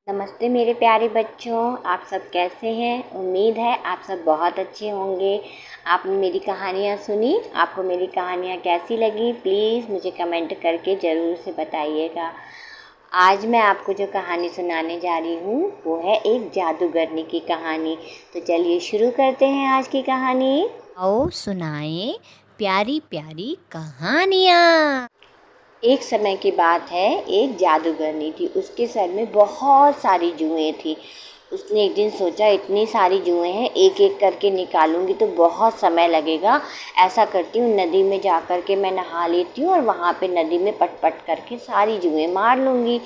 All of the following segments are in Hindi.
नमस्ते मेरे प्यारे बच्चों, आप सब कैसे हैं। उम्मीद है आप सब बहुत अच्छे होंगे। आपने मेरी कहानियाँ सुनी, आपको मेरी कहानियाँ कैसी लगी प्लीज़ मुझे कमेंट करके ज़रूर से बताइएगा। आज मैं आपको जो कहानी सुनाने जा रही हूँ वो है एक जादूगरनी की कहानी। तो चलिए शुरू करते हैं आज की कहानी। आओ सुनाएं प्यारी प्यारी कहानियाँ। एक समय की बात है, एक जादूगरनी थी। उसके सर में बहुत सारी जुएँ थी। उसने एक दिन सोचा इतनी सारी जुएँ हैं, एक एक करके निकालूंगी तो बहुत समय लगेगा। ऐसा करती हूँ, नदी में जा कर के मैं नहा लेती हूँ और वहाँ पे नदी में पट पट करके सारी जुएँ मार लूँगी।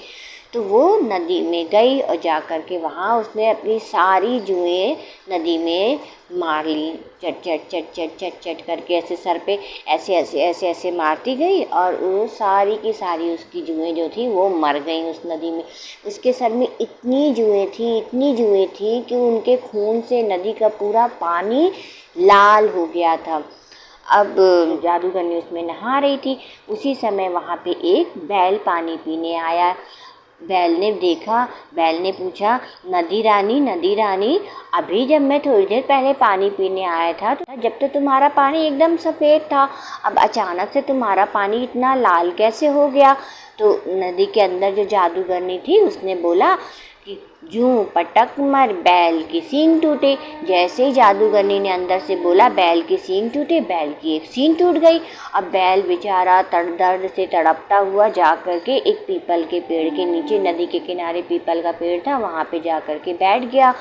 तो वो नदी में गई और जा कर के वहाँ उसने अपनी सारी जुएँ नदी में मार ली। चट चट चट चट चट चट करके ऐसे सर पे ऐसे ऐसे ऐसे ऐसे मारती गई और वो सारी की सारी उसकी जुएँ जो थी वो मर गई उस नदी में। उसके सर में इतनी जुएँ थी कि उनके खून से नदी का पूरा पानी लाल हो गया था। अब जादूगरनी उसमें नहा रही थी। उसी समय वहाँ पे एक बैल पानी पीने आया। बैल ने देखा, बैल ने पूछा, नदी रानी, अभी जब मैं थोड़ी देर पहले पानी पीने आया था तो जब तो तुम्हारा पानी एकदम सफ़ेद था, अब अचानक से तुम्हारा पानी इतना लाल कैसे हो गया। तो नदी के अंदर जो जादूगरनी थी उसने बोला कि जूं पटक मर बैल की सींग टूटे। जैसे ही जादूगरनी ने अंदर से बोला बैल की सींग टूटे, बैल की एक सींग टूट गई। अब बैल बेचारा दर्द से तड़पता हुआ जा कर के एक पीपल के पेड़ के नीचे, नदी के किनारे पीपल का पेड़ था, वहाँ पे जा कर के बैठ गया।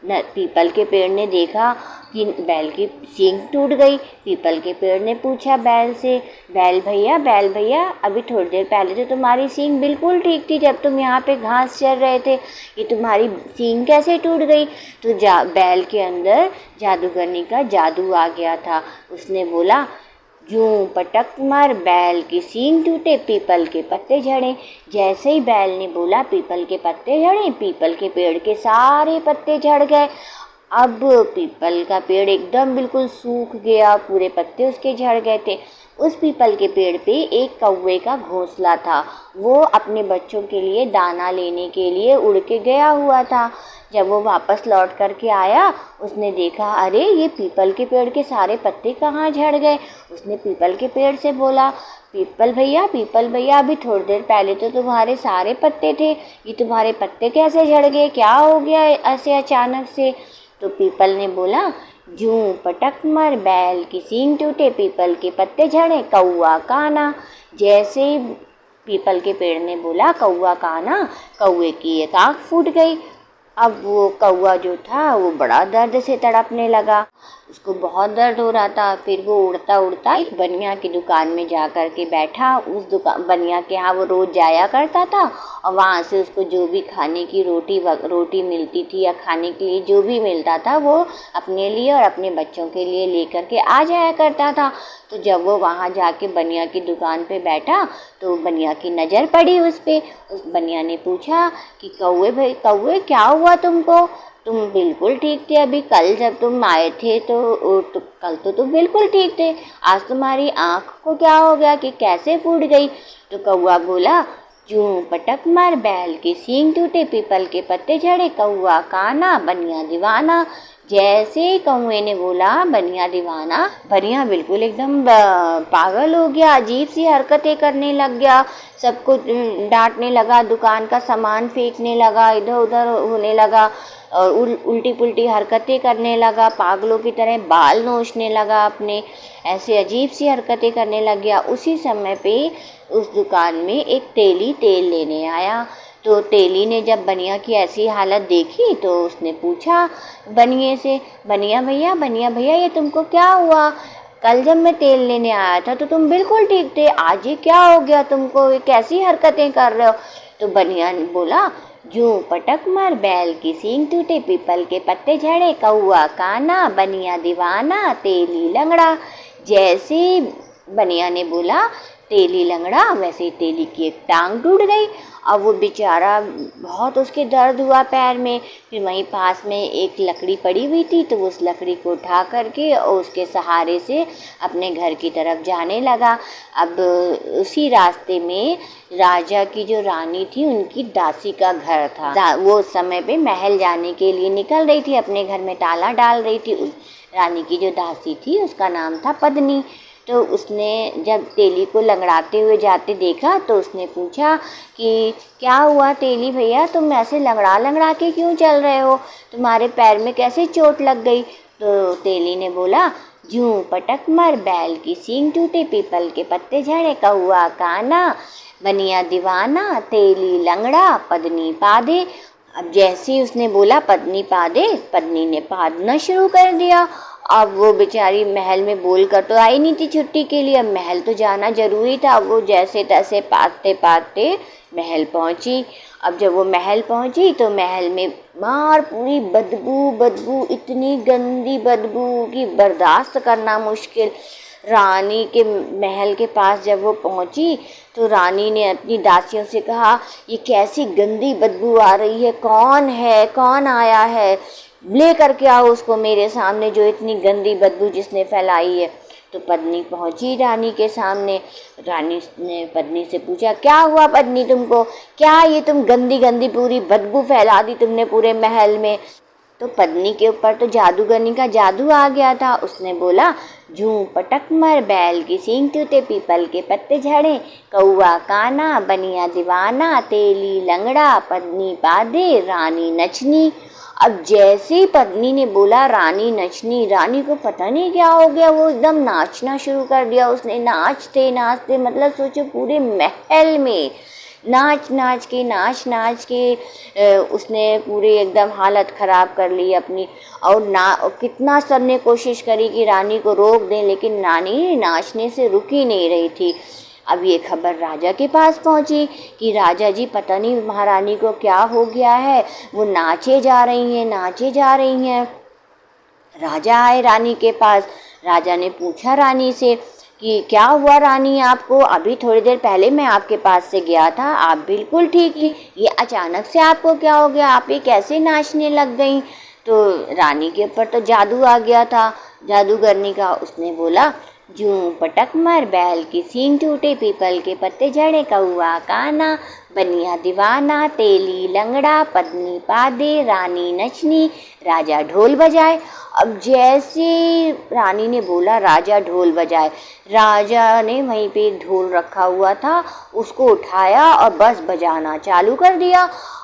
पीपल के पेड़ ने देखा कि बैल की सींग टूट गई। पीपल के पेड़ ने पूछा बैल से, बैल भैया, अभी थोड़ी देर पहले तो तुम्हारी सींग बिल्कुल ठीक थी, जब तुम यहाँ पे घास चर रहे थे, ये तुम्हारी सींग कैसे टूट गई। तो बैल के अंदर जादूगरनी का जादू आ गया था। उसने बोला, यूं पटक मार बैल की सींग टूटे, पीपल के पत्ते झड़े। जैसे ही बैल ने बोला पीपल के पत्ते झड़े, पीपल के पेड़ के सारे पत्ते झड़ गए। अब पीपल का पेड़ एकदम बिल्कुल सूख गया, पूरे पत्ते उसके झड़ गए थे। उस पीपल के पेड़ पे एक कौवे का घोंसला था। वो अपने बच्चों के लिए दाना लेने के लिए उड़ के गया हुआ था। जब वो वापस लौट कर के आया, उसने देखा, अरे ये पीपल के पेड़ के सारे पत्ते कहाँ झड़ गए। उसने पीपल के पेड़ से बोला, पीपल भैया, अभी थोड़ी देर पहले तो तुम्हारे सारे पत्ते थे, ये तुम्हारे पत्ते कैसे झड़ गए, क्या हो गया ऐसे अचानक से। तो पीपल ने बोला, जूं पटक मर बैल की सींग टूटे, पीपल के पत्ते झड़े, कौआ काना। जैसे ही पीपल के पेड़ ने बोला कौआ काना, कौए की एक आँख फूट गई। अब वो कौआ जो था वो बड़ा दर्द से तड़पने लगा, उसको बहुत दर्द हो रहा था। फिर वो उड़ता उड़ता एक बनिया की दुकान में जा कर के बैठा। उस दुकान बनिया के यहाँ वो रोज़ जाया करता था और वहाँ से उसको जो भी खाने की रोटी मिलती थी या खाने के लिए जो भी मिलता था वो अपने लिए और अपने बच्चों के लिए लेकर के आ जाया करता था। तो जब वो वहाँ जाके बनिया की दुकान पे बैठा तो बनिया की नज़र पड़ी उस पे। उस बनिया ने पूछा कि कौवे क्या हुआ तुमको, तुम बिल्कुल ठीक थे, अभी कल जब तुम आए थे तो कल तो तुम बिल्कुल ठीक थे, आज तुम्हारी आँख को क्या हो गया कि कैसे फूट गई। तो कौआ बोला, जूं पटक मार बैल की सींग टूटे, पीपल के पत्ते झड़े, कौआ काना बनिया दीवाना। जैसे ही कौए ने बोला बनिया दीवाना, बनिया बिल्कुल एकदम पागल हो गया, अजीब सी हरकतें करने लग गया, सबको डांटने लगा, दुकान का सामान फेंकने लगा, इधर उधर होने लगा और उल्टी पुल्टी हरकतें करने लगा, पागलों की तरह बाल नोचने लगा अपने, ऐसे अजीब सी हरकतें करने लग गया। उसी समय पे उस दुकान में एक तेली तेल लेने आया। तो तेली ने जब बनिया की ऐसी हालत देखी तो उसने पूछा बनिए से, बनिया भैया ये तुमको क्या हुआ, कल जब मैं तेल लेने आया था तो तुम बिल्कुल ठीक थे, आज ये क्या हो गया तुमको, ये कैसी हरकतें कर रहे हो। तो बनिया ने बोला, जूं पटक मार बैल की सींग टूटे, पीपल के पत्ते झड़े, कौआ काना बनिया दीवाना, तेली लंगड़ा। जैसे बनिया ने बोला तेली लंगड़ा, वैसे ही तेली की एक टांग टूट गई। अब वो बेचारा बहुत उसके दर्द हुआ पैर में। फिर वहीं पास में एक लकड़ी पड़ी हुई थी, तो वो उस लकड़ी को उठा करके और उसके सहारे से अपने घर की तरफ जाने लगा। अब उसी रास्ते में राजा की जो रानी थी, उनकी दासी का घर था। वो उस समय पे महल जाने के लिए निकल रही थी, अपने घर में ताला डाल रही थी। उस रानी की जो दासी थी, उसका नाम था पद्मिनी। तो उसने जब तेली को लंगड़ाते हुए जाते देखा, तो उसने पूछा कि क्या हुआ तेली भैया, तुम ऐसे लंगड़ा लंगड़ा के क्यों चल रहे हो, तुम्हारे पैर में कैसे चोट लग गई। तो तेली ने बोला, जूं पटक मर, बैल की सींग टूटे, पीपल के पत्ते झड़े, कौआ काना, बनिया दीवाना, तेली लंगड़ा, पद्मिनी पादे। अब जैसे ही उसने बोला पद्मिनी पादे, पद्मिनी ने पादना शुरू कर दिया। अब वो बेचारी महल में बोल कर तो आई नहीं थी छुट्टी के लिए, अब महल तो जाना जरूरी था। वो जैसे तैसे पादते पादते महल पहुंची। अब जब वो महल पहुंची तो महल में मार पूरी बदबू बदबू, इतनी गंदी बदबू कि बर्दाश्त करना मुश्किल। रानी के महल के पास जब वो पहुंची तो रानी ने अपनी दासियों से कहा, ये कैसी गंदी बदबू आ रही है, कौन है, कौन आया है, ले करके आओ उसको मेरे सामने, जो इतनी गंदी बदबू जिसने फैलाई है। तो पद्मिनी पहुंची रानी के सामने। रानी ने पद्मिनी से पूछा, क्या हुआ पद्मिनी तुमको, क्या ये तुम गंदी गंदी पूरी बदबू फैला दी तुमने पूरे महल में। तो पद्मिनी के ऊपर तो जादूगरनी का जादू आ गया था। उसने बोला, जूं पटक मर, बैल की सींग टूटे, पीपल के पत्ते झड़े, कौआ काना, बनिया दीवाना, तेली लंगड़ा, पद्मिनी पादे, रानी नचनी। अब जैसे ही पद्मिनी ने बोला रानी नचनी, रानी को पता नहीं क्या हो गया, वो एकदम नाचना शुरू कर दिया। उसने नाचते नाचते, मतलब सोचो पूरे महल में नाच नाच के उसने पूरी एकदम हालत ख़राब कर ली अपनी। और कितना सबने कोशिश करी कि रानी को रोक दें, लेकिन रानी नाचने से रुक ही नहीं रही थी। अब ये खबर राजा के पास पहुंची कि राजा जी, पता नहीं महारानी को क्या हो गया है, वो नाचे जा रही हैं। राजा आए रानी के पास। राजा ने पूछा रानी से कि क्या हुआ रानी आपको, अभी थोड़ी देर पहले मैं आपके पास से गया था, आप बिल्कुल ठीक थी, ये अचानक से आपको क्या हो गया, आप ये कैसे नाचने लग गई। तो रानी के ऊपर तो जादू आ गया था जादूगरनी का। उसने बोला, जूं पटक मर, बैल की सींग टूटे, पीपल के पत्ते झड़े, कौआ काना, बनिया दीवाना, तेली लंगड़ा, पद्मिनी पादे, रानी नचनी, राजा ढोल बजाए। अब जैसे रानी ने बोला राजा ढोल बजाए, राजा ने वहीं पे एक ढोल रखा हुआ था, उसको उठाया और बस बजाना चालू कर दिया।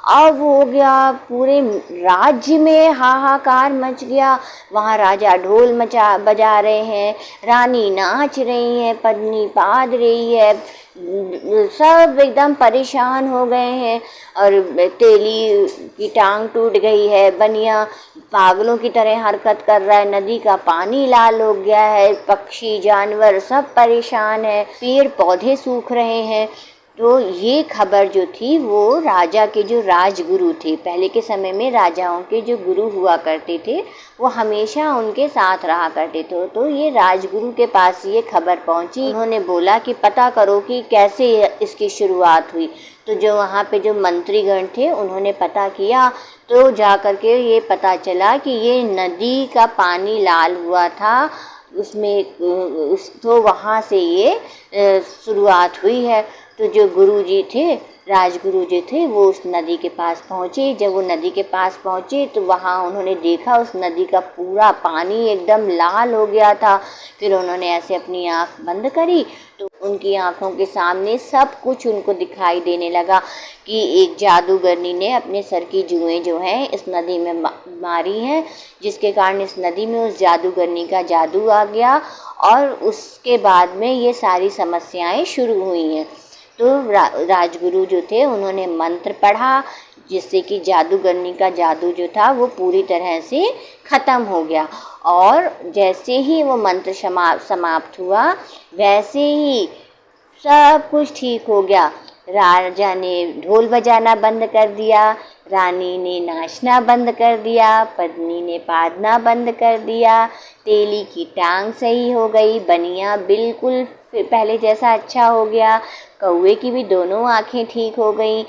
अब हो गया पूरे राज्य में हाहाकार मच गया। वहाँ राजा ढोल बजा रहे हैं, रानी नाच रही है, पद्मिनी पाद रही है, सब एकदम परेशान हो गए हैं। और तेली की टांग टूट गई है, बनिया पागलों की तरह हरकत कर रहा है, नदी का पानी लाल हो गया है, पक्षी जानवर सब परेशान है, पेड़ पौधे सूख रहे हैं। तो ये खबर जो थी वो राजा के जो राजगुरु थे, पहले के समय में राजाओं के जो गुरु हुआ करते थे, वो हमेशा उनके साथ रहा करते थे। तो ये राजगुरु के पास ये खबर पहुंची। उन्होंने बोला कि पता करो कि कैसे इसकी शुरुआत हुई। तो जो वहाँ पे जो मंत्रीगण थे, उन्होंने पता किया, तो जा कर के ये पता चला कि ये नदी का पानी लाल हुआ था, उसमें तो वहाँ से ये शुरुआत हुई है। तो जो गुरु जी थे, राजगुरु जी थे, वो उस नदी के पास पहुँचे। जब वो नदी के पास पहुँचे तो वहाँ उन्होंने देखा उस नदी का पूरा पानी एकदम लाल हो गया था। फिर उन्होंने ऐसे अपनी आँख बंद करी तो उनकी आँखों के सामने सब कुछ उनको दिखाई देने लगा कि एक जादूगरनी ने अपने सर की जुएँ जो हैं इस नदी में मारी हैं, जिसके कारण इस नदी में उस जादूगरनी का जादू आ गया और उसके बाद में ये सारी समस्याएं शुरू हुई हैं। तो राजगुरु जो थे उन्होंने मंत्र पढ़ा, जिससे कि जादूगरनी का जादू जो था वो पूरी तरह से ख़त्म हो गया। और जैसे ही वो मंत्र समाप्त हुआ, वैसे ही सब कुछ ठीक हो गया। राजा ने ढोल बजाना बंद कर दिया, रानी ने नाचना बंद कर दिया, पत्नी ने पादना बंद कर दिया, तेली की टांग सही हो गई, बनिया बिल्कुल फिर पहले जैसा अच्छा हो गया। कौवे की भी दोनों आँखें ठीक हो गईं।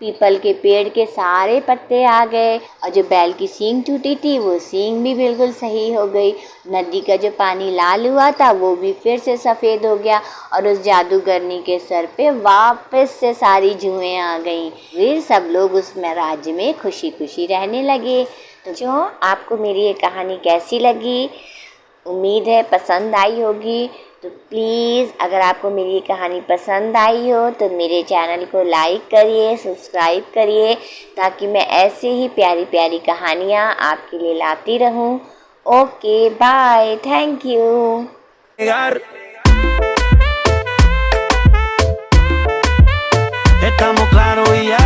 पीपल के पेड़ के सारे पत्ते आ गए और जो बैल की सींग टूटी थी वो सींग भी बिल्कुल सही हो गई। नदी का जो पानी लाल हुआ था वो भी फिर से सफ़ेद हो गया और उस जादूगरनी के सर पे वापस से सारी जुएं आ गईं। फिर सब लोग उस राज्य में खुशी खुशी रहने लगे। तो जो आपको मेरी ये कहानी कैसी लगी, उम्मीद है पसंद आई होगी। तो प्लीज़ अगर आपको मेरी ये कहानी पसंद आई हो तो मेरे चैनल को लाइक करिए, सब्सक्राइब करिए, ताकि मैं ऐसे ही प्यारी प्यारी कहानियाँ आपके लिए लाती रहूँ। Okay bye, thank you. Estamos claros y ya.